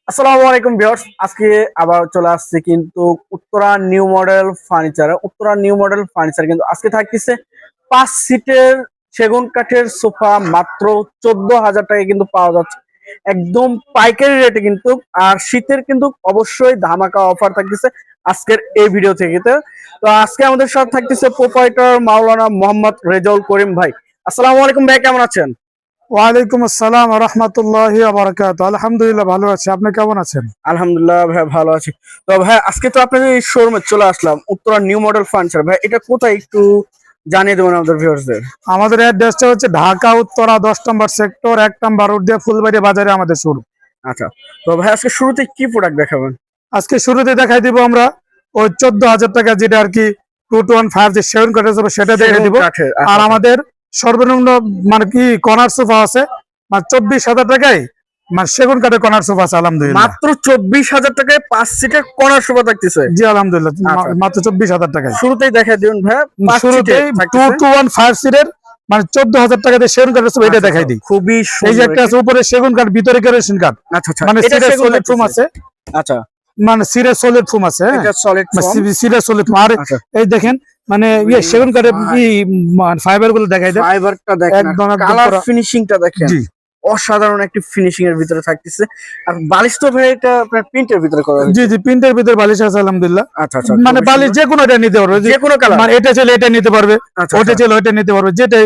আসসালামু আলাইকুম ভিউয়ার্স, আজকে আবার চলে আসছে কিন্তু Uttara new model furniture. Uttara new model furniture কিন্তু আজকে থাকতেছে 5 সিটের সেগুন কাঠের সোফা মাত্র 14,000 টাকায় কিন্তু পাওয়া যাচ্ছে একদম পাইকারি রেটে কিন্তু। আর শীতের কিন্তু অবশ্যই ধামাকা অফার থাকতেছে আজকের এই ভিডিও থেকে। তো আজকে আমাদের সাথে থাকতেছে প্রোপাইটার মাওলানা মোহাম্মদ রেজাউল করিম ভাই। আসসালামু আলাইকুম ভাই, কেমন আছেন? ওয়ালাইকুম আসসালাম ওয়া রাহমাতুল্লাহি ওয়া বারাকাতুহু। আলহামদুলিল্লাহ ভালো আছি, আপনি কেমন আছেন? আলহামদুলিল্লাহ ভাই, ভালো আছি। তো ভাই আজকে তো আপনাদের এই শোরুমে চলে আসলাম, উত্তরা নিউ মডেল ফার্নিচার। ভাই এটা কোথায় একটু জানিয়ে দেবেন আমাদের ভিউয়ার্সদের? আমাদের অ্যাড্রেসটা হচ্ছে ঢাকা উত্তরা 10 নম্বর সেক্টর 1 নম্বর রোড দিয়ে ফুলবাড়ি বাজারে আমাদের শোরুম। আচ্ছা, তো ভাই আজকে শুরুতে কি প্রোডাক্ট দেখাবেন? আজকে শুরুতে দেখাই দিব আমরা ওই 14,000 টাকা যেটা আর কি 215 যে সেগুন কাঠের সোফা সেটা দেখাই দিব। কাঠের, আর আচ্ছা, আমাদের সর্বনিম্ন মানে কি কর্নার সোফা আছে মানে 24,000 টাকায়, মানে সেগুন কাঠের কর্নার সোফা আছে আলহামদুলিল্লাহ। মাত্র 24,000 টাকায় 5 সিটের কর্নার সোফা থাকতেছে। জি আলহামদুলিল্লাহ, আচ্ছা, মাত্র 24,000 টাকায়। শুরুতেই দেখাই দিন ভাই, 5 শুরুতেই সিটের থাকতেছে 215 সিটের মানে 14,000 টাকা দিয়ে সেগুন কাঠের সোফা এটা আচ্ছা, দেখাই দিই। খুবই এই যে সুন্দর একটা আছে এটি। উপরে সেগুন কাঠ ভিতরে কেরোসিন কাঠ, আচ্ছা আচ্ছা, মানে এটা সিরে সেগুন সলিড ফোম থাকতেছে। আছে, আচ্ছা, মানে সিরে সলিড ফোম আছে, হ্যাঁ এটা সলিড ফর্ম। সিরে সলিড ফোম। আর আচ্ছা, এই দেখেন মানে ইয়ে সেগুন কাঠের ফাইবার গুলো দেখাই দেন ফাইবারটা দেখেন, একদম একদম কালার পুরো। ফিনিশিংটা দেখেন, জি অসাধারণ একটি ফিনিশিং এর ভিতরে থাকতেছে। আর বালিশ তো ভাই এটা আপনার প্রিন্টের ভিতরে করা জি হয়েছে। জি প্রিন্টের ভিতরে বালিশ আছে আলহামদুলিল্লাহ। আচ্ছা আচ্ছা, মানে খুবই বালিশ সুন্দর। যে কোনো এটা নিতে পারবে, যে কোনো কালার, মানে এটা চাইলে এটা নিতে পারবে, আচ্ছা ওটা আচ্ছা, চাইলে ওইটা নিতে পারবে, যেটা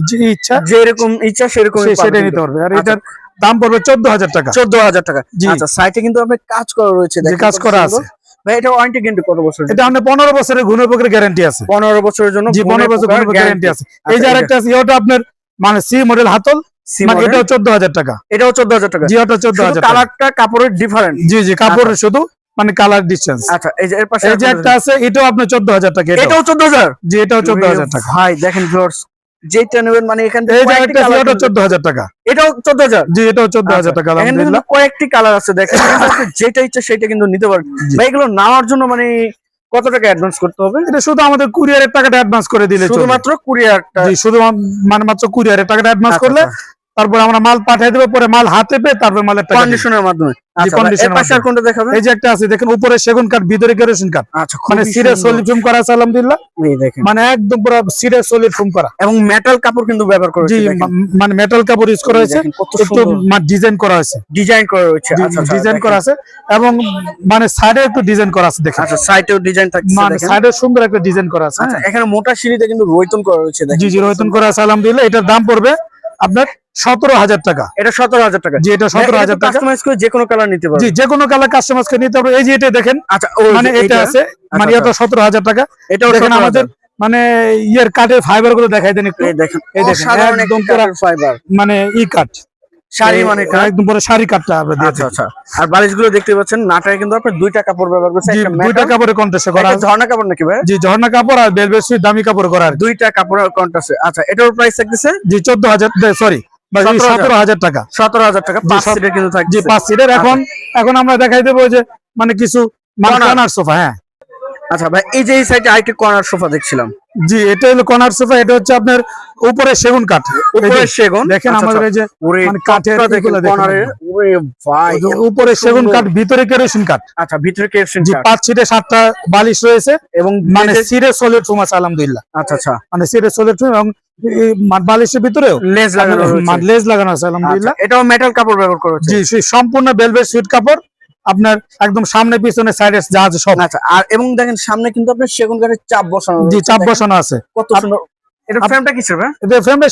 যে ইচ্ছা যেরকম ইচ্ছা সেরকমই পাবে সেটাই কিন্তু। নিতে পারবে। আর আচ্ছা, এটার দাম পড়বে 14,000 টাকা। 14,000 টাকা। জি আচ্ছা, সাইটে কিন্তু আপনার কাজ করা রয়েছে, যে দেখেন কাজ কত করা সুন্দর। আছে। ভাই এটা ওয়ারেন্টি কিন্তু কত বছর? এটা আমাদের 15 বছরের গুণের উপরে গ্যারান্টি আছে। 15 বছরের জন্য জি 15 বছর গুণের গ্যারান্টি আছে। এই যে আরেকটা আছে ওটা আপনার মানে সি মডেল হাতল, সি মানে মডেল, এটাও 14,000 টাকা। এটাও 14,000 টাকা। জি ওটা শুধু 14,000 টাকা। কালারটা কাপড়ের ডিফারেন্ট। জি জি কাপড়ের শুধু মানে কালার ডিসটেন্স। আচ্ছা, এই যে এর পাশে এই যে একটা আছে এটাও আপনার 14,000 টাকা। এটাও 14,000। জি এটাও 14,000 টাকা। ভাই দেখেন ভিউয়ার্স, যেটা নেবেন মানে এখান থেকে এই যে কয়েকটি একটা কালার, ওটা 14,000 টাকা। এটাও 14,000। জি এটাও 14,000 টাকা এখানে কিন্তু আলহামদুলিল্লাহ। কয়েকটি কালার আছে, দেখেন আপনি যেটা ইচ্ছা সেটা কিন্তু নিতে পারেন। জি। ভাই এগুলো নেওয়ার জন্য মানে কত টাকা অ্যাডভান্স করতে হবে? এটা শুধু আমাদের কুরিয়ারের টাকাটা অ্যাডভান্স করে দিলে চলবে। শুধুমাত্র কুরিয়ারটা? জি শুধু মানে মাত্র কুরিয়ারের টাকাটা অ্যাডভান্স আচ্ছা করলে আচ্ছা, তারপর আমরা মাল পাঠিয়ে দেব, পরে মাল হাতে পেয়ে তারপর মালের টাকা দিব। কন্ডিশনের মাধ্যমে। জি আচ্ছা ভাই, এর কন্ডিশনের পাশে আর মাধ্যমে। কোনটা দেখাবেন? এই যে একটা আছে দেখেন উপরে সেগুন কাঠ ভিতরে কেরোসিন কাঠ, আচ্ছা, মানে খুবই সিরে সুন্দর। সলিড ফোম করা আছে আলহামদুলিল্লাহ। এই দেখেন, মানে একদম পুরো সিরে সলিড ফোম করা। এবং মেটাল কাপড় কিন্তু ব্যবহার করেছে, জি দেখেন মানে মেটাল কাপড় ইউজ করা হয়েছে, দেখেন কত একটু সুন্দর ডিজাইন করা হয়েছে। ডিজাইন করা রয়েছে। আচ্ছা আচ্ছা, ডিজাইন দেখেন। করা আছে এবং মানে সাইডে একটু ডিজাইন করা আছে দেখেন। আচ্ছা, সাইটেও ডিজাইন থাকছে, মানে দেখেন। সাইডে সুন্দর একটা ডিজাইন করা আছে। আচ্ছা, হ্যাঁ এখানে মোটা সিঁড়িতে কিন্তু রয়তুন করা রয়েছে, দেখেন। জি জি রয়তুন করা আছে আলহামদুলিল্লাহ। এটার দাম পড়বে আপনার 17,000 টাকা। এটা 17,000 টাকা। জি এটা 17,000 টাকা। কাস্টমাইজ করে যে কোনো কালার নিতে জি পারবে। যে কোনো কালার কাস্টমাইজকে নিতে পারবে। এই যে এটা দেখেন, আচ্ছা, মানে এটা আছে মানে এটা 17,000 টাকা। এটাও দেখেন 17,000। আমাদের মানে ইয়ের কাঠের ফাইবার গুলো দেখাই দেন একটু। এই দেখেন, এই দেখেন অসাধারণ একদম একটি পুরো কাঠের ফাইবার, মানে ই কাঠ, শাড়ি মানে কাঠ। একদম পুরো শাড়ি কাঠটা আমরা দিয়ে আচ্ছা থাকি। আচ্ছা, আর বালিশগুলো দেখতে পাচ্ছেন নাটায় কিন্তু আপনি দুইটা কাপড় ব্যবহার করছেন, জি একটা দুইটা মেটাল, কাপড়ে কন্ট্রাস্টে করা একটা আছে। ঝর্ণা কাপড় নাকি ভাই? জি ঝর্ণা কাপড় আর বেলভেট সুইট দামি কাপড় করা আর কি। দুইটা কাপড়ের কন্ট্রাস্টে। আচ্ছা, এটার প্রাইস থাকতেছে জি 14,000 সরি 17,000 টাকা। 17,000 টাকা। 5 সিটের কিন্তু জি থাকছে। 5 সিটের। এখন আমরা দেখাই দেবো যে মানে কিছু মানে কর্নার সোফা। হ্যাঁ আচ্ছা ভাই, এই যে এই সাইডে আরেকটি কর্নার সোফা দেখছিলাম। জি এটা হলো কর্নার সোফা। এটা হচ্ছে আপনার উপরে সেগুন কাঠ, উপরে সেগুন। দেখেন আচ্ছা, আমাদের এই যে ওরে মানে কাঠের টপটা দেখেন, এগুলো দেখেন কর্নারের। ওরে ভাই, একদম। উপরে সেগুন কাঠ ভিতরে কেরোসিন কাঠ। আচ্ছা, ভিতরে কেরোসিন জি কাঠ 5 সিটে 7টা বালিশ রয়েছে এবং মানে সিরে সলিড ফোম আছে আলহামদুলিল্লাহ। আচ্ছা আচ্ছা, মানে সিরে সলিড ফোম এবং এই বালিশের ভিতরেও লেজ লাগানো রয়েছে। লেজ লাগানো আছে আলহামদুলিল্লাহ। আচ্ছা, এটাও মেটাল কাপড় ব্যবহার করা হয়েছে। জি সেই সম্পূর্ণ ভেলভেট সুইট কাপড় আপনার একদম সামনে পিছনে সাইডে যা আছে সব। আচ্ছা, আর এবং দেখেন সামনে কিন্তু আপনার সেগুন কাঠের চাপ বসানো জি রয়েছে, চাপ দেখেন বসানো আছে। কত সুন্দর। এটা ফ্রেমটা কিসের ভাই? এটা ফ্রেমটা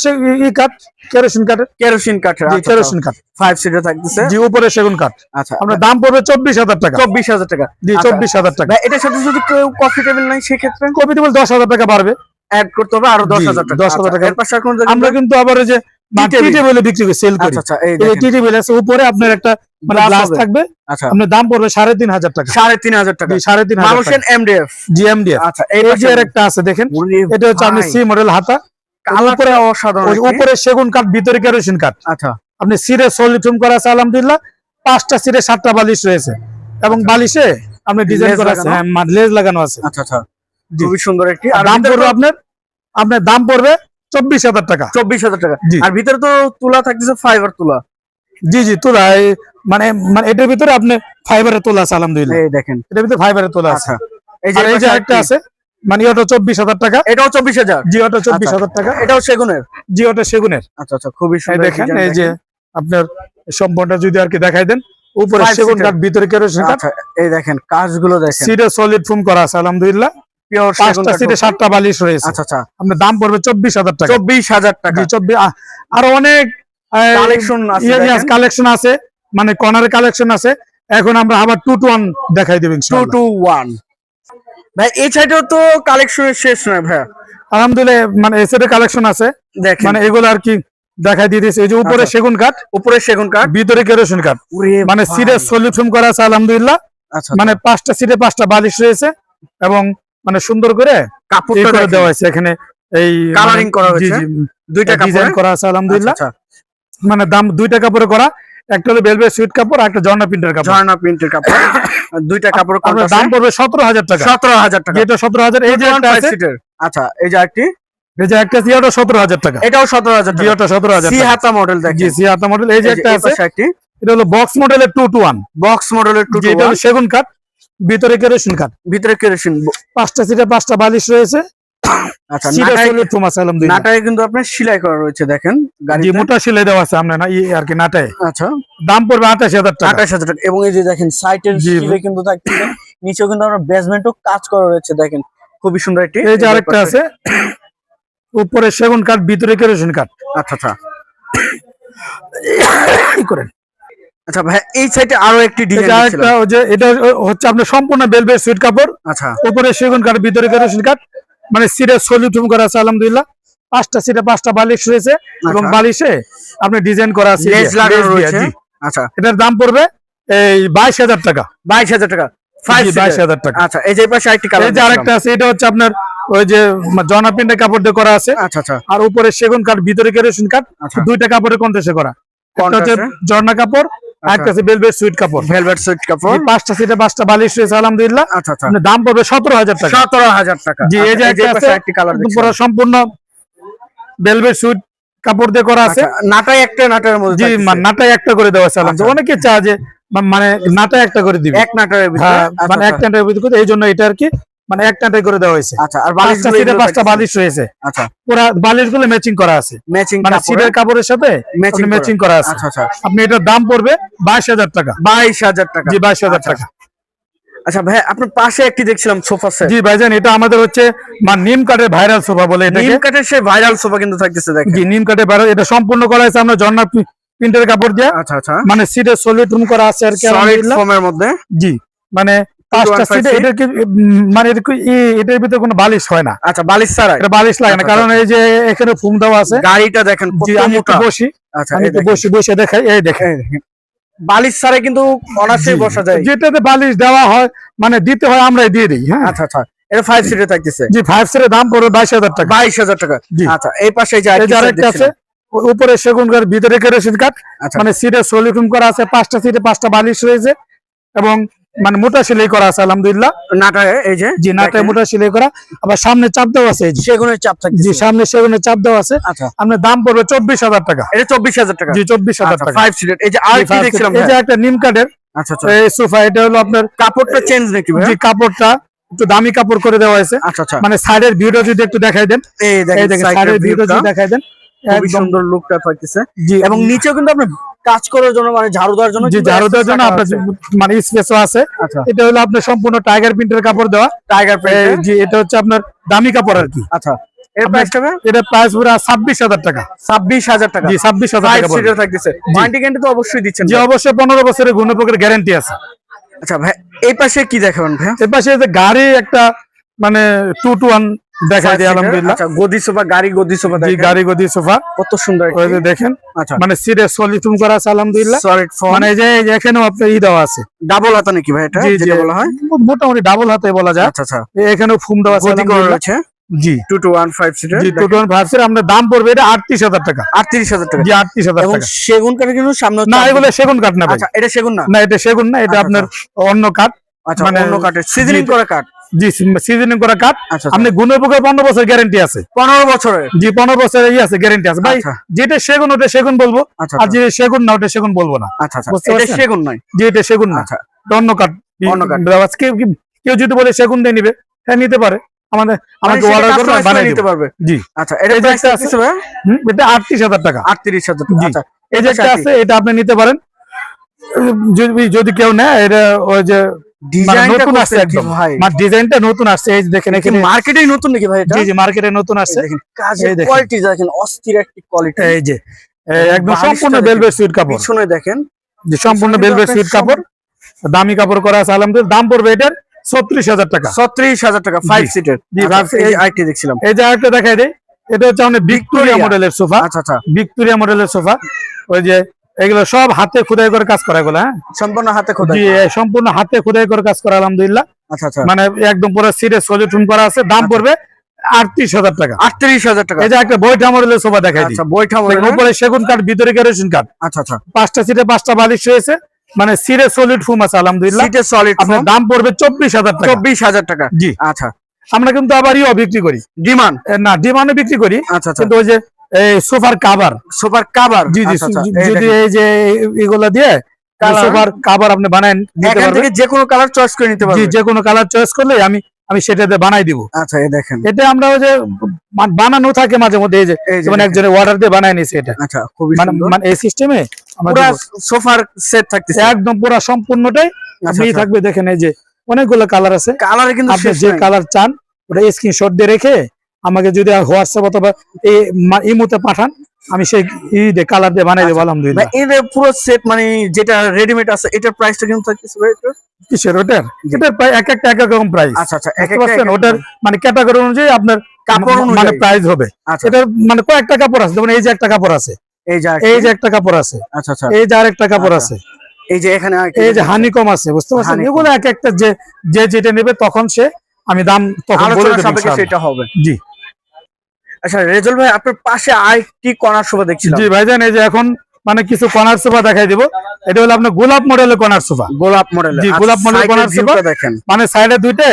ই কাঠ কেরোসিন কাঠের। কেরোসিন কাঠের। জি আচ্ছা, কেরোসিন কাঠ 5 সিটার থাকতেছে। জি উপরে সেগুন কাঠ। আচ্ছা, আপনার দাম পড়বে 24,000 টাকা। 24,000 টাকা। জি আচ্ছা, 24,000 টাকা। ভাই এটার সাথে যদি কেউ কফি টেবিল নাই সেক্ষেত্রে কপি টেবিল 10,000 টাকা বাড়বে, অ্যাড করতে হবে আরো 10,000 টাকা। 10,000 টাকা। এর পাশে আর কোন দেখেন আমরা ভাই? কিন্তু আবার ওই যে টেবিল। টি টেবিলে বিক্রি করি, সেল করি। আচ্ছা আচ্ছা, এই এই দেখেন। টি টেবিল আছে উপরে আপনার একটা মানে Glass গ্লাস হবে। থাকবে। আচ্ছা, আপনার দাম পড়বে 3,500 টাকা। 3,500 টাকা। জি 3,500 মালয়েশিয়ান টাকা। এমডিএফ। জিএমডিএফ। আচ্ছা, এই পাশে যে একটা আছে দেখেন, ওরে এটা হচ্ছে আপনি ভাই, সি মডেল হাতা। কালারটা অসাধারণ ওই একটি। উপরে সেগুন কাঠ ভিতরে কেরোসিন কাঠ। আচ্ছা, আপনি সিরে সলিড ফোম করা আছে আলহামদুলিল্লাহ। 5টা সিরে 7টা বালিশ রয়েছে এবং বালিশে আপনি ডিজাইন লেজ করা আছে। লাগানো? হ্যাঁ লেজ লাগানো আছে। আচ্ছা আচ্ছা, জি। খুবই সুন্দর একটি। আর দাম ভিতরে পড়বে তো আপনার দাম পড়বে 24,000 টাকা। 24,000 টাকা। জি আর ভিতরে তো তুলা থাকতেছে, ফাইবার তুলা। জি জি তুলা মানে মানে এটার ভিতরে আপনি ফাইবারে তোলা আছে আলহামদুলিল্লাহ। এই দেখেন, এটার ভিতরে ফাইবারে তোলা আছে। আচ্ছা এই যে আর এই যে একটা আছে, মানে ওটা 24,000 টাকা। এটাও 24,000। জি, ওটা 24,000 টাকা। এটাও সেগুনের। জি, ওটা সেগুনের। আচ্ছা আচ্ছা, খুবই এই সুন্দর দেখেন, ডিজাইন এই যে আপনার সম্পূর্ণটা যদি আর কি দেখাই দেন, উপরে 5 সেগুন সিটের। কাঠ, ভিতরে কেরোসিন কাঠ, আচ্ছা এই দেখেন কাজগুলো দেখেন, সিটে সলিড ফোম করা আছে আলহামদুলিল্লাহ। পিওর সেগুন 5টা কাঠ। সিটে 7টা বালিশ রয়েছে। আচ্ছা আচ্ছা, আপনার দাম পড়বে 24,000 টাকা। 24,000 টাকা। জি, 24। আরো অনেক কালেকশন আছে দেখেন। কালেকশন আছে, মানে কর্নারের কালেকশন আছে। এখন আমরা আবার 2 to 1 দেখাই দেব 2 ইনশাআল্লাহ। to 1 ভাই, এই সাইডেও তো কালেকশনের শেষ নয় ভাই। আলহামদুলিল্লাহ, মানে এসের কালেকশন আছে, দেখেন মানে এগুলো আর কি দেখাই দিয়ে দিয়েছে। এই যে উপরে আচ্ছা। সেগুন কাঠ, উপরে সেগুন কাঠ, ভিতরে কেরোসিন কাঠ, মানে সিটে সলিড ফোম করা আছে আলহামদুলিল্লাহ। আচ্ছা মানে 5টা সিটে 5টা বালিশ রয়েছে, এবং মানে সুন্দর করে কাপড়টা করে দেখেন, দেওয়া হয়েছে এখানে। এই কালারিং করা হয়েছে, দুইটা ডিজাইন কাপড়ে করা আছে আলহামদুলিল্লাহ। আচ্ছা মানে দাম 2টা কাপড়ে করা, একটা হলো ভেলভেট সুইট কাপড়, একটা ঝর্ণা প্রিন্টের কাপড়। ঝর্ণা প্রিন্টের কাপড়, দুইটা কাপড় আপনার দাম পড়বে 17,000 টাকা। 17,000 টাকা। এটা 17,000। এই যে একটা আছে, সিটের। আচ্ছা এই যে আরেকটি, এই যে একটা আছে, এটা 17,000 টাকা। এটাও 17,000 জি, টাকা। ওটা 17,000 সি টাকা। হাতা মডেল দেখেন। জি, সিয়াতা মডেল। এই যে একটা আছে, একটি এটা হলো বক্স মডেলের 2 to 1। বক্স মডেলের 2 to এটা 1, হলো সেগুন কাঠ, ভিতরে কেরোসিন কাঠ, ভিতরে কেরোসিন। 5টা সিটে 5টা বালিশ রয়েছে। আচ্ছা সিটে নাটায়, সলিড ফোম আছে আলহামদুলিল্লাহ। নাটায় কিন্তু আপনার সেলাই করা রয়েছে দেখেন জি, গাড়িতে। মোটা সেলাই দেওয়া আছে আমরা না আর কি নাটায়। আচ্ছা দাম পড়বে 28,000 টাকা। 28,000 টাকা। এবং এই যে দেখেন সাইটের জি। শিলে কিন্তু থাকছে, নিচেও কিন্তু আমরা বেসমেন্টও কাজ করা রয়েছে দেখেন, খুবই সুন্দর একটি। এই যে আরেকটা আছে, উপরে সেগুন কাঠ, ভিতরে কেরোসিন কাঠ। আচ্ছা আচ্ছা কি করেন? আচ্ছা ভাই, এই সাইডে আরো একটি এই যে ডিজাইন আরেকটা, ওই যে এটা হচ্ছে আপনার সম্পূর্ণ ভেলভেট সুইট কাপড়, আচ্ছা উপরে সেগুন কাঠ, ভিতরে কেরোসিন কাঠ, মানে সিটে সলিড ফোম করা আছে আলহামদুলিল্লাহ। 5টা সিটে 5টা বালিশ রয়েছে, এবং আচ্ছা। বালিশে আপনি ডিজাইন করা আছে, লেজ লাগানো লেজ দিয়া, রয়েছে। জি। আচ্ছা এটার দাম পড়বে এই 22,000 টাকা। 22,000 টাকা। 5 জি, সিটের। 22,000 টাকা। আচ্ছা এই যে পাশে আরেকটি কালার। এই যে আরেকটা আছে, এটা হচ্ছে আপনার ওই যে জর্না প্রিন্টের কাপড় দিয়ে করা আছে, আচ্ছা আচ্ছা আর উপরে সেগুন কাঠ, ভিতরে কেরোসিন কাঠ, আচ্ছা। 2টা কাপড়ের কন্ট্রাস্টে করা। একটা হচ্ছে কন্ট্রাস্টে? জর্না কাপড়, আর একটা আছে ভেলভেট সুইট কাপড়। ভেলভেট সুইট কাপড়। 5টা সিটে 5টা বালিশ রয়েছে আলহামদুলিল্লাহ। আচ্ছা আচ্ছা, আপনার দাম পড়বে 17,000 টাকা। 17,000 টাকা। জি, এই যে আচ্ছা, একটা পাশে আছে, আরেকটি কালার একদম পুরো সম্পূর্ণ ভেলভেট সুইট কাপড় দিয়ে করা আছে। নাটাই একটা নাটার মধ্যে জি, থাকতেছে। নাটায় একটা করে দেওয়া আছে আচ্ছা। আলহামদুলিল্লাহ। অনেকে চায় যে মানে নাটায় একটা করে দিবে। এক নাটারের ভিতরে। হ্যাঁ, আচ্ছা, মানে এক আচ্ছা। নাটায় ভিতরে, এই জন্য এটা আর কি মানে এক নাটায় করে দেওয়া হয়েছে। আচ্ছা আর 5টা সিটে 5টা থাকতেছে। বালিশ রয়েছে, আচ্ছা পুরো বালিশগুলো ম্যাচিং করা আছে, ম্যাচিং মানে সিটের কাপড়ের সাথে ম্যাচিং ম্যাচিং করা আছে। আচ্ছা আচ্ছা, আপনি এটার দাম পড়বে 22,000 টাকা। 22,000 টাকা। জি, 22,000 আচ্ছা। টাকা। আচ্ছা ভাই, আপনার পাশে একটি দেখছিলাম সোফা সেট। জি ভাইজান, এটা আমাদের হচ্ছে নিম কাঠের ভাইরাল সোফা বলে এটাকে। নিম কাঠের সেই ভাইরাল সোফা কিন্তু থাকতেছে দেখেন। জি, নিম কাঠের ভাইরাল। এটা সম্পূর্ণ করা হয়েছে আমরা জর্না প্রিন্টের কাপড় দিয়ে, আচ্ছা আচ্ছা, মানে সিটে সলিড রুম করা আছে আর কি সলিড আলহামদুলিল্লাহ। ফোমের মধ্যে। জি, মানে 5টা 215 সিটে এটা কি মানে এটার ভিতরে কোনো বালিশ হয় না, আচ্ছা বালিশ ছাড়াই। এটা বালিশ লাগে না, আচ্ছা, কারণ এই যে এখানে ফুম দেওয়া আছে। গাড়িটা দেখেন জি, কত আমি একটু মোটা। বসি, আচ্ছা আমি এই একটু দেখেন। বসি, বসে দেখাই। এই দেখেন, এই দেখেন। বালিশ ছাড়াই কিন্তু অনায়াসেই জি, বসা যায়। যেটাতে বালিশ দেওয়া হয়, মানে দিতে হয় আমরাই দিয়ে দিই। হ্যাঁ, আচ্ছা আচ্ছা, এটা 5 সিটে থাকতেছে। জি, 5 সিটের দাম পড়বে 22,000 টাকা। 22,000 টাকা। জি। আচ্ছা এই পাশে যে এই যে আরেকটা আছে, উপরে সেগুন কাঠ, ভিতরে কেরোসিন কাঠ, আচ্ছা মানে সিটে সলিড রুম করা আছে। 5টা সিটে 5টা বালিশ রয়েছে, এবং মানে মোটা সেলাই করা আছে আলহামদুলিল্লাহ। নাটায় এই যে জি, নাটায় মোটা সেলাই করা, আবার সামনে চাপ দেওয়া আছে। এই যে সেগুনের চাপ থাকতেছে। জি, সামনে সেগুনের চাপ দেওয়া আছে। আচ্ছা আপনার দাম পড়বে 24,000 টাকা। এটা 24,000 টাকা। জি, 24,000 আচ্ছা, টাকা। 5 সিটের। এই যে আরেকটি জি, দেখছিলাম এই যে ভাই। একটা নিম কাঠের আচ্ছা আচ্ছা, এই সোফা, এটা হলো আপনার কাপড়টা চেঞ্জ নাকি ভাই? জি, কাপড়টা একটু দামি কাপড় করে দেওয়া হয়েছে। আচ্ছা আচ্ছা, মানে সাইডের ভিউটা যদি একটু দেখাই দেন, এই এই দেখেন দেখেন সাইডের সাইডের ভিউটা ভিউটা যদি দেখাই দেন, খুবই একদম। সুন্দর লুকটা থাকতেছে। জি, এবং নিচেও কিন্তু আপনি কাজ করার জন্য, মানে ঝাড়ু দেওয়ার জন্য জি, কিন্তু ঝাড়ু দেওয়ার জন্য extra আপনার আছে। মানে স্পেসও আছে। আচ্ছা এটা হলো আপনার সম্পূর্ণ টাইগার প্রিন্টের কাপড় দেওয়া। Tiger print. জি, এটা হচ্ছে আপনার দামি কাপড় আর কি। আচ্ছা এর আপনার- প্রাইসটা ভাই? এটা প্রাইস পুরো 26,000 টাকা। 26,000 টাকা। জি, 26,000 5 টাকা পড়বে। সিটের থাকতেছে। ওয়ারেন্টি গ্যারান্টি তো অবশ্যই দিচ্ছেন জি, ভাই। অবশ্যই 15 বছরের গুণপকের গ্যারান্টি আছে। আচ্ছা ভাই, এই পাশে কি দেখাবেন ভাই? এর পাশে যে গাড়ি একটা মানে 2 to 1 দেখাই দিই আলহামদুলিল্লাহ। আচ্ছা গদি সোফা, গাড়ি গদি সোফা জি, দেখেন গাড়ি গদি সোফা, কত সুন্দর ওই একটি। যে দেখেন, আচ্ছা মানে সিটে সলিড রুম করা আছে আলহামদুলিল্লাহ। সলিড ফোম, মানে এই যে এখানেও আপনার দেওয়া আছে। ডাবল হাতা নাকি ভাই এটা, জি, জি, যেটা বলা হয়? মোটামুটি ডাবল হাতে বলা যায়। আচ্ছা আচ্ছা, এখানেও ফুম দেওয়া আছে গদি করা আলহামদুলিল্লাহ। রয়েছে। জি, 2 to 1 5 সিটের। জি, 2 to 1 ভার্সের আপনার দাম পড়বে এটা 38,000 টাকা। 38,000 টাকা। জি, 38,000 এবং টাকা। সেগুন কাঠের কিন্তু সামনে না, এগুলো সেগুন কাঠ না ভাই। আচ্ছা এটা সেগুন না। না, এটা সেগুন না, এটা আচ্ছা, আপনার অন্য কাঠ। আচ্ছা মানে অন্য কাঠের সিজনিং জি, করা কাঠ। জি সিজনিং করা কাঠ। আচ্ছা আপনি গুণপোকা 15 বছর গ্যারান্টি আছে। 15 বছরের? জি 15 বছরের আছে গ্যারান্টি আছে ভাই। আচ্ছা। যেটা সেগুন ওটা সেগুন বলবো, আচ্ছা আর যেটা সেগুন না ওটা সেগুন বলবো না। আচ্ছা আচ্ছা, বুঝতে এটা পারছেন? সেগুন নয়? জি এটা সেগুন না, আচ্ছা, অন্য কাঠ। অন্য কাঠ। কেউ যদি বলে সেগুন দিয়ে নিবে, হ্যাঁ নিতে পারে, আমাকে মানে অর্ডার করবে কাস্টমাইজ করে বানিয়ে নিতে দিতে পারবে? জি। আচ্ছা, এটা এই যে প্রাইস একটা আছে, আছে ভাই? এটা 38,000 টাকা। 38,000 জি। আচ্ছা, এই যে একটা আছে, এটা আপনি নিতে পারেন যদি কেউ নেয়। এটা ওই যে ডিজাইনটা নতুন আসছে একদম, ভাই, ডিজাইনটা নতুন আসছে। এই যে দেখেন এখানে মার্কেটেই নতুন নাকি ভাই এটা? জি জি মার্কেটে নতুন আসছে। দেখেন কাজের এই দেখেন। কোয়ালিটি দেখেন, অস্থির একটি কোয়ালিটি। এই যে একদম সম্পূর্ণ ভেলভেট সুইট কাপড়। পিছনে দেখেন যে সম্পূর্ণ ভেলভেট সুইট কাপড়, দামি কাপড় করা আছে আলহামদুলিল্লাহ। দাম পড়বে এটার 36,000 টাকা। 36,000 টাকা 5 জি। সিটের? জি, এই আইটি দেখছিলাম। এই যে আরেকটা দেখাই দেই, এটা হচ্ছে আমাদের ভিক্টোরিয়া মডেলের সোফা। আচ্ছা আচ্ছা, ভিক্টোরিয়া মডেলের সোফা। ওই যে এগুলো সব হাতে খোদাই করে কাজ করা, এগুলো হ্যাঁ সম্পূর্ণ হাতে খোদাই? জি সম্পূর্ণ হাতে খোদাই করে কাজ করা আলহামদুলিল্লাহ। আচ্ছা আচ্ছা, মানে একদম পুরো সিটে সলিউশন করা আছে। দাম পড়বে 38,000 টাকা। 38,000 টাকা? এই যে একটা বৈঠা মডেলের সোফা দেখাই দিই। আচ্ছা, বৈঠা মডেল? উপরে সেগুন কাঠ, ভিতরে কেরোসিন কাঠ। আচ্ছা আচ্ছা, 5টা সিটে 5টা বালিশ রয়েছে, মানে সিটে সলিড ফোম আছে আলহামদুলিল্লাহ। সিটে সলিড আপনার দাম পড়বে 24,000 টাকা। 24,000 টাকা? জি। আচ্ছা, আমরা কিন্তু আবার বিক্রি করি, ডিমান্ড না ডিমান্ডে বিক্রি করি। আচ্ছা আচ্ছা, কিন্তু ওই যে সোফার কাভার, সুপার কভার? জি জি, আচ্ছা আচ্ছা, যদি এই যে এগুলা দিয়ে Colour? সোফার কাভার আপনি বানায় নিতে এখান পারবেন। থেকে যে কোনো কালার চয়েস করে নিতে জি পারবেন? যে কোনো কালার চয়েস করলে আমি সেটাতে বানাই দিব। আচ্ছা, এই দেখেন, এটা আমরা ওই যে বানানো থাকে মাঝে মধ্যে, এই যে এই যে যেমন দেখেন। একজনের অর্ডার দিয়ে বানায় নিছে এটা। আচ্ছা, খুবই মানে সুন্দর। মানে এই সিস্টেমে আমরা পুরো দিব। সোফার সেট থাকতেছে একদম পুরো সম্পূর্ণটাই আচ্ছা আপনি আচ্ছা, থাকবে। দেখেন এই যে অনেকগুলো কালার আছে, কালারে কিন্তু আপনি শেষ যে নাই। কালার চান ওটা স্ক্রিনশট দিয়ে রেখে আমাকে যদি হোয়াটসঅ্যাপ অথবা ইমোতে পাঠান, আমি সেই কালার দিয়ে বানাই দেবো আলহামদুলিল্লাহ। ভাই, এর পুরো সেট মানে যেটা রেডিমেড আছে এটার প্রাইসটা কিন্তু থাকতেছে ভাই একটু? কিসের ওটার? জি। এটার প্রায় এক একটা এক এক রকম প্রাইস। আচ্ছা আচ্ছা, এক বুঝতে একটা পারছেন? এক এক ওটার মানে ক্যাটাগরি অনুযায়ী আপনার কাপড় মানে অনুযায়ী। প্রাইস হবে। আচ্ছা, এটার মানে কয়েকটা কাপড় আছে, যেমন এই যে একটা কাপড় আছে, এই যে এই যে একটা কাপড় আছে, আচ্ছা আচ্ছা, এই যে আরেকটা কাপড় আচ্ছা। আছে, এই যে এখানে আরেকটা এই যে আছে। হানিকম আছে। বুঝতে পারছেন? হানিকম। এগুলো এক একটা যে যেটা নেবে তখন সে আমি দাম তখন বলে আলোচনা দেব সাপেক্ষে ইনশাআল্লাহ। সেটা হবে। জি আচ্ছা রেজল ভাই, আপনার পাশে আরেকটি কর্নার সোফা দেখছিলাম। জি ভাইজান, এই যে এখন মানে কিছু কর্নার সোফা দেখাই দিব। এটা হলো আপনার গোলাপ মডেলের কর্নার সোফা। গোলাপ মডেল? জি, গোলাপ মডেল কর্নার সোফা। দেখেন, মানে সাইডে দুইটা,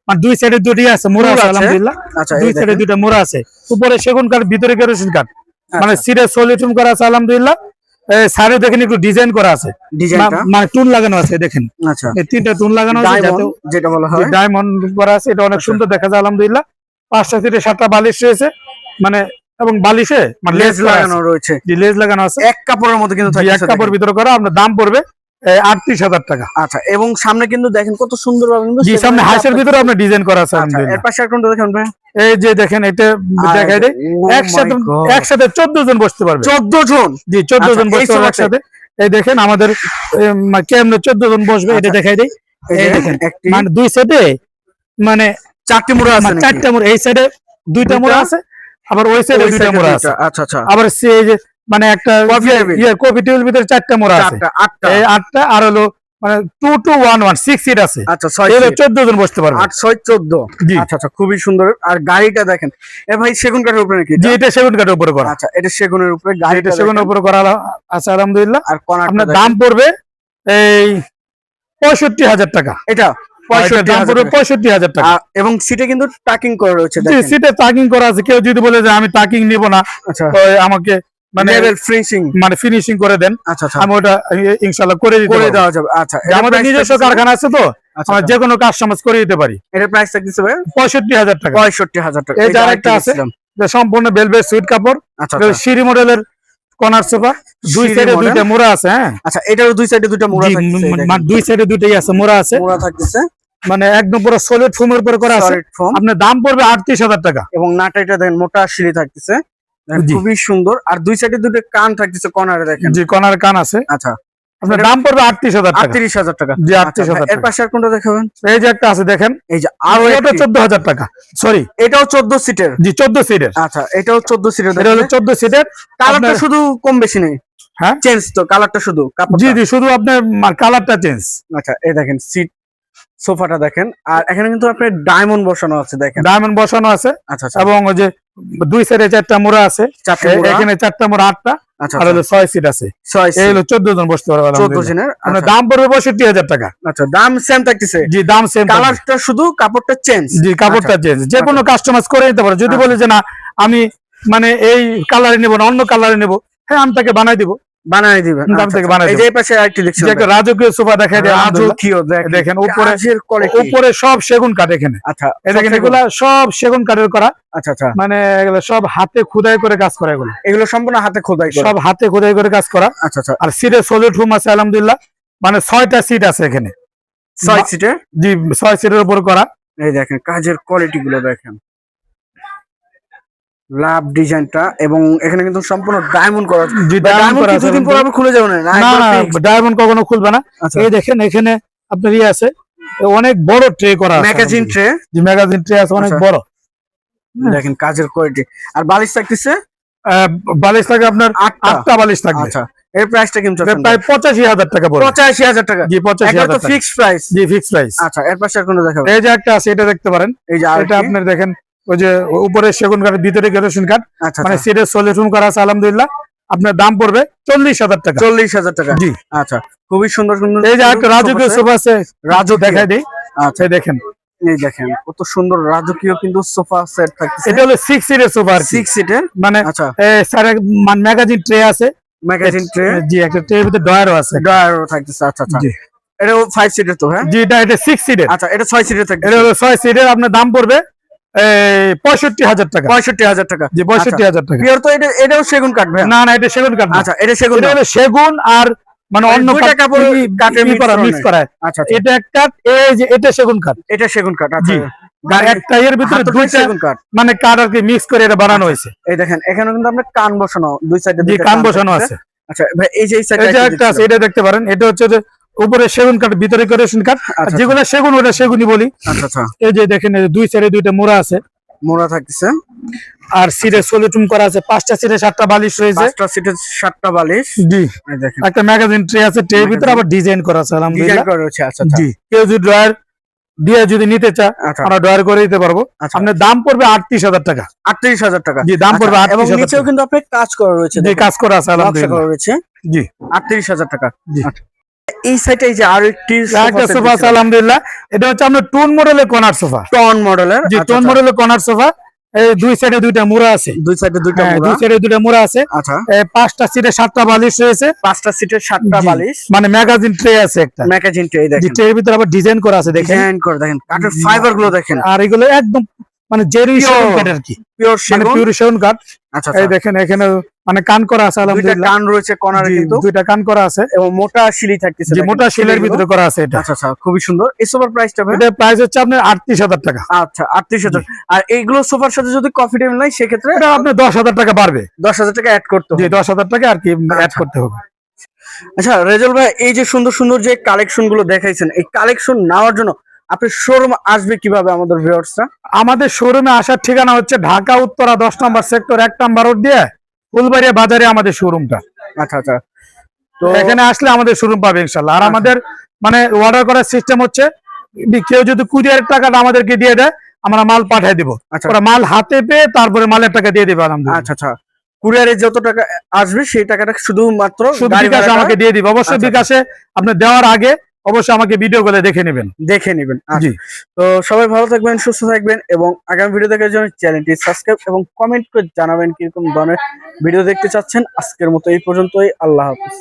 মানে দুই সাইডে দুটি আছে, মোড়া আছে আলহামদুলিল্লাহ। আচ্ছা, দুই এই সাইডে দেখেন। দুইটা মোড়া আছে, উপরে সেগুন কাঠ, ভিতরে কেরোসিন কাঠ। মানে আচ্ছা, সিটে সলিউশন করা আছে আলহামদুলিল্লাহ। সাইডে দেখেন একটু ডিজাইন করা আছে, ডিজাইনটা মানে টুন লাগানো আছে। দেখেন আচ্ছা, এই 3টা টুন লাগানো আছে, যাতে ডায়মন্ড যেটা বলা হয়। ডায়মন্ড করা আছে। এটা অনেক আচ্ছা। সুন্দর দেখা যায় আলহামদুলিল্লাহ। 5টা সিটে 7টা বালিশ রয়েছে, মানে এবং বালিশে মানে লেজ লাগানো রয়েছে, জি লেজ লাগানো আছে। এক কাপড়ের মধ্যে কিন্তু জি, এক থাকতেছে কাপড় দেখেন। ভিতরে করা। আপনার দাম পড়বে 38,000 টাকা। আচ্ছা, এবং সামনে কিন্তু দেখেন কত সুন্দর ভাবে কিন্তু জি, সামনে হাঁসের ভিতরে আপনার ডিজাইন করা আছে আচ্ছা, এর আলহামদুলিল্লাহ। পাশে একটা দেখেন ভাই, এই যে দেখেন, এটা দেখাই দেয়। Oh একসাথে my God! একসাথে 14 জন বসতে পারবে। 14 জন? জি 14 জন আচ্ছা, এই বসতে পারবে সোফাতে? একসাথে। এই দেখেন আমাদের কেমনে 14 জন বসবে এটা আচ্ছা, দেখাই দেই। এই এই যে দেখেন একটি মানে দুই সাইডে মানে 4টি মোড়া আছে নাকি? 4টা মোড়া, এই সাইডে দুইটা মোড়া আছে, আবার ওই সাইডে ওই দুইটা সাইডে মোড়া দুইটা। আছে। আচ্ছা আচ্ছা, আবার এই যে মানে একটা কফি টেবিল? কফি টেবিল ভিতরে 4টা মোড়া আছে। 4টা 8টা? এই 8টা আর হলো মানে 2 to 1 1 6 সিট আছে। আচ্ছা, 6 এগুলো সিট। 14 জন বসতে পারবে। 8 6 14? জি। আচ্ছা আচ্ছা, খুবই সুন্দর। আর গাড়িটা দেখেন, এ ভাই সেগুন কাঠের উপরে নাকি জি, এটা? এটা সেগুন কাঠের উপরে করা। আচ্ছা, এটা সেগুনের উপরে, এটা গাড়িটা সেগুনের উপরে করা আছে আলহামদুলিল্লাহ। আর কর্নারটা আপনার দেখেন। দাম পড়বে এই 65,000 টাকা। এটা এটার দাম পড়বে 65,000 টাকা। এবং সিটে কিন্তু টাকিং করা রয়েছে জি, দেখেন। সিটে টাকিং করা আছে। কেউ যদি বলে যে আমি টাকিং নিব না, আচ্ছা, তো আমাকে মানে লেভেল ফিনিশিং। মানে ফিনিশিং করে দেন, আচ্ছা আচ্ছা, আমি ওটা ইনশাআল্লাহ করে দিতে করে পারবো। দেওয়া যাবে। আচ্ছা, যে আমাদের নিজস্ব কারখানা আছে তো, আচ্ছা, আমরা যে কোনো কাস্টমাইজ করে দিতে পারি। এটার প্রাইস থাকতেছে ভাই 65,000 টাকা। 65,000 টাকা। এই যে যে আরেকটা আছে, দেখছিলাম। যে সম্পূর্ণ বেলভেট সুইট কাপড়, আচ্ছা এটা সিঁড়ি মডেলের কর্নার সোফা। দুই সিঁড়ি সাইডে model? দুইটা মোড়া আছে। হ্যাঁ আচ্ছা, এটারও দুই সাইডে দুইটা মোড়া জি, থাকতেছে, এই দেখেন। মানে দুই সাইডে দুইটাই আছে, মোড়া আছে। মোড়া থাকতেছে, মানে একদম পুরো সলিড ফোমের উপরে করা আছে। Solid foam. আপনার দাম পড়বে 38,000 টাকা। এবং নাটাইটা দেখেন, মোটা সিঁড়ি থাকতেছে, দেখেন, জি। খুবই সুন্দর। আর দুই সাইডে দুটো কান থাকতেছে কর্নারে দেখেন। জি, কর্নার কান আছে। আচ্ছা, আপনার দাম পড়বে 38,000 টাকা। 38,000 টাকা। জি, আচ্ছা, 38,000 এর পাশে আর কোনটা দেখাবেন? এই যে একটা আছে দেখেন, এই যে আরো এটা একটা, 14,000 টাকা। সরি, এটাও 14 সিটের? জি 14 সিটের। আচ্ছা, এটাও 14 সিটের। এটা হলো 14 সিটের। কালারটা আপনার- শুধু কম বেশি নেই, হ্যাঁ চেঞ্জ তো, কালারটা শুধু কাপড়টা। জি জি, শুধু আপনার কালারটা চেঞ্জ। আচ্ছা, এই দেখেন সিট, সোফাটা দেখেন। আর এখানে কিন্তু আপনার ডায়মন্ড বসানো আছে দেখেন। ডায়মন্ড বসানো আছে, আচ্ছা আচ্ছা, এবং ওই যে দুই সাইডে 4টা মোড়া আছে। 4টে মোড়া। এখানে 4টা মোড়া, 8টা। আচ্ছা আর হলো 6 সিট আছে। 6 এই হলো 14 জন বসতে পারবে 14 জনের। আপনার দাম পড়বে 62,000 টাকা। আচ্ছা, দাম সেম থাকতেছে। জি, দাম সেম। কালারটা শুধু, কাপড়টা চেঞ্জ। জি, কাপড়টা চেঞ্জ। যে কোনো কাস্টমাইজ করে নিতে পারে। যদি বলে যে না আমি মানে এই কালারে নেব না, অন্য কালারে নেব, হ্যাঁ আমি তাকে বানাই দিব। বানাই দিবেন। দাম থেকে বানাই এই দিব। যে এই পাশে আরেকটি দেখছেন, যে একটা রাজকীয় সোফা দেখায় দেয়। রাজকীয় দেখেন কাজের quality। উপরে সব সেগুন কাঠ এখানে। আচ্ছা, এই দেখেন এগুলা সব সেগুন কাঠের করা। আচ্ছা আচ্ছা, মানে এগুলো সব হাতে খোদাই করে কাজ করা, এগুলো এগুলো সম্পূর্ণ হাতে খোদাই করা। সব হাতে খোদাই করে কাজ করা। আচ্ছা আচ্ছা। আর সিটে সলিড রুম আছে আলহামদুলিল্লাহ, মানে 6টা সিট আছে এখানে। 6 সিটের। জি, 6 সিটের উপর করা। এই দেখেন কাজের কোয়ালিটি গুলো দেখেন, লাভ ডিজাইনটা, এবং এখানে কিন্তু সম্পূর্ণ ডায়মন্ড করা। জি, ডায়মন্ড করা আছে। দুদিন পর আমি খুলে যাবো না। না না, ডায়মন্ড কখনো খুলবে না। আচ্ছা, এই দেখেন এখানে আপনার ইয়ে আছে, অনেক বড় ট্রে করা আছে। Magazine tray. জি, ম্যাগাজিন ট্রে আছে অনেক আচ্ছা। বড়। দেখেন কাজের কোয়ালিটি। আর বালিশ থাকতেছে বালিশ থাকবে আপনার 8টা বালিশ থাকবে। আচ্ছা, এর প্রাইসটা কেমন চলছে? প্রায় 85,000 টাকা পড়বে। 85,000 টাকা। জি, 85,000 একদম টাকা। Fixed price. জি, ফিক্স প্রাইস। আচ্ছা, এর পাশে আর কোনটা দেখাবো? এই যে একটা আছে, এটা দেখতে পারেন। এই যে এটা আপনার দেখেন ওই যে উপরে সেগুন কাঠের, ভিতরে কেরোসিন কাঠ। আচ্ছা, মানে সিটের সলিড রুম করা আছে আলহামদুলিল্লাহ। আপনার দাম পড়বে 40,000 টাকা। 40,000 টাকা। জি, আচ্ছা, খুবই সুন্দর সুন্দর। এই যে একটা রাজকীয় সোফা আছে, রাজকীয় দেখাই দেই। আচ্ছা, এই দেখেন, এই দেখেন কত সুন্দর রাজকীয় কিন্তু সোফা সেট থাকতেছে। এটা হলো 6 সিটের সোফা আর 6 সিটের। মানে আচ্ছা, স্যার ম্যাগাজিন ট্রে আছে। Magazine tray. জি, একটা ট্রের ভিতরে ডয়ারও আছে। ডয়ারও থাকতেছে। আচ্ছা আচ্ছা, জি, এটাও 5 সিটের তো? হ্যাঁ, জি, এটা 6 সিটের। আচ্ছা, এটা 6 সিটের থাকতেছে। এটা হলো 6 সিটের। আপনার দাম পড়বে 65,000 টাকা। 65,000 টাকা। জি, 65,000 টাকা। পিওর তো এটাও সেগুন কাঠ ভাই? না না, এটা সেগুন কাঠ না। আচ্ছা, এটা সেগুন এটা না। হলো সেগুন আর মানে অন্য দুইটা কাপড় কাঠের মিক্স করা। আচ্ছা আচ্ছা, এটা একটা, এই যে এটা সেগুন কাঠ। এটা সেগুন কাঠ। আচ্ছা, জি, আর একটা এর ভিতরে হাতলটাই দুইটা সেগুন কাঠ। মানে কাঠ আর কি মিক্স করে এটা বানানো হয়েছে। এই দেখেন এখানে কিন্তু আপনার কান বসানো, দুই সাইডে জি, কান বসানো আছে। আচ্ছা ভাই, এই যে এই সাইডে এই যে একটা আছে, এটা দেখতে পারেন। এটা হচ্ছে যে উপরে সেগুন কাঠ, ভিতরে কেরোসিন কাঠ। আর আচ্ছা, যেগুলো সেগুন ওটা সেগুনই বলি। আচ্ছা আচ্ছা, এই যে দেখেন, এই যে দুই সাইডে দুইটা মোড়া আছে। মোড়া থাকতেছে। আর সিটে সলিটুম করা আছে। 5টা সিটে 7টা বালিশ রয়েছে। 5টা সিটে 7টা বালিশ। জি, এই দেখেন একটা ম্যাগাজিন ট্রে আছে। ট্রের ভিতরে আবার ডিজাইন করা আছে ডিজাইন আলহামদুলিল্লাহ। করা রয়েছে। আচ্ছা আচ্ছা, জি, কেউ যদি ড্রয়ার দিয়ে যদি নিতে চায়, আচ্ছা, আমরা ড্রয়ার করে দিতে পারবো। আচ্ছা। আপনার দাম পড়বে 38,000 টাকা। 38,000 টাকা। জি, দাম পড়বে আচ্ছা, এবং 38,000 নিচেও টাকা। কিন্তু আপনার কাজ করা রয়েছে। জি, দেখেন, কাজ করা আছে নকশা করা আলহামদুলিল্লাহ। রয়েছে। জি, 38,000 টাকা। জি। আচ্ছা, এই সাইডে এই যে আরো একটি একটা সোফা আছে আলহামদুলিল্লাহ। এটা হচ্ছে আপনার টোন মডেলের কর্নার সোফা। টন মডেলের। জি, টোন মডেলের কর্নার সোফা। এই দুই সাইডে দুইটা মোড়া আছে। দুই সাইডে দুইটা হ্যাঁ, মোড়া। দুই সাইডে দুইটা মোড়া আছে। আচ্ছা, 5টা সিটে 7টা বালিশ রয়েছে। 5টা সিটে 7টা জি, বালিশ। মানে ম্যাগাজিন ট্রে আছে একটা। ম্যাগাজিন ট্রে জি, দেখেন, ট্রের ভিতরে আবার ডিজাইন করা আছে দেখেন। ডিজাইন করে দেখেন, কাঠের ফাইবার গুলো দেখেন, আর এগুলো একদম মানে জেরি সেগুন কাঠ আর কি, পিওর মানে সেগুন। পিওর সেগুন কাঠ। আচ্ছা এই আচ্ছা, দেখেন এখানে মানে কান করা আছে দুইটা আলহামদুলিল্লাহ। কান রয়েছে কর্নারে জি, কিন্তু, দুইটা কান করা আছে। এবং মোটা শিলি থাকতেছে। যে দেখেন, মোটা শিলের শিলিগুলো। ভিতরে করা আছে এটা। আচ্ছা আচ্ছা, খুবই সুন্দর। এই সোফার প্রাইসটা ভাই? এটা প্রাইস হচ্ছে আপনার 38,000 টাকা। আচ্ছা, 38,000। আর এইগুলো সোফার সাথে যদি কফি টেবিল নাই সেক্ষেত্রে এটা আপনার 10,000 টাকা বাড়বে। 10,000 টাকা অ্যাড করতে জি, হবে। 10,000 টাকা আর কি অ্যাড আচ্ছা। করতে হবে। আচ্ছা রেজল ভাই, এই যে সুন্দর সুন্দর যে কালেকশন গুলো দেখাইছেন, এই কালেকশন নেওয়ার জন্য আপনি শোরুম আসবে কিভাবে আমাদের ভিউয়ার্সরা? আমাদের শোরুমে আসার ঠিকানা হচ্ছে ঢাকা উত্তরা 10 নম্বর সেক্টর 1 নম্বর রোড দিয়ে ফুলবাড়িয়া বাজারে আমাদের শোরুমটা। আচ্ছা আচ্ছা, তো এখানে আসলে আমাদের শোরুম পাবে ইনশাল্লাহ। আর আমাদের মানে অর্ডার করার সিস্টেম হচ্ছে, কেউ যদি কুরিয়ারের টাকাটা আমাদেরকে দিয়ে দেয়, আমরা মাল পাঠিয়ে দিব। আচ্ছা। ওরা মাল হাতে পেয়ে তারপরে মালের টাকা দিয়ে দিবে আলহামদুলিল্লাহ। আচ্ছা আচ্ছা, কুরিয়ারে যত টাকা আসবে সেই টাকাটা শুধুমাত্র শুধু গাড়ি বিকাশে ভাড়াটা আমাকে দিয়ে দিবে। অবশ্যই আচ্ছা, বিকাশে আপনি দেওয়ার আগে অবশ্যই আমাকে ভিডিও করে দেখে নেবেন। দেখে নেবেন। জি, তো সবাই ভালো থাকবেন, সুস্থ থাকবেন, এবং আগামী ভিডিও দেখার জন্য চ্যানেলটি সাবস্ক্রাইব এবং কমেন্ট করে জানাবেন কিরকম ধরনের ভিডিও দেখতে চাচ্ছেন। আজকের মতো এই পর্যন্তই। আল্লাহ হাফেজ।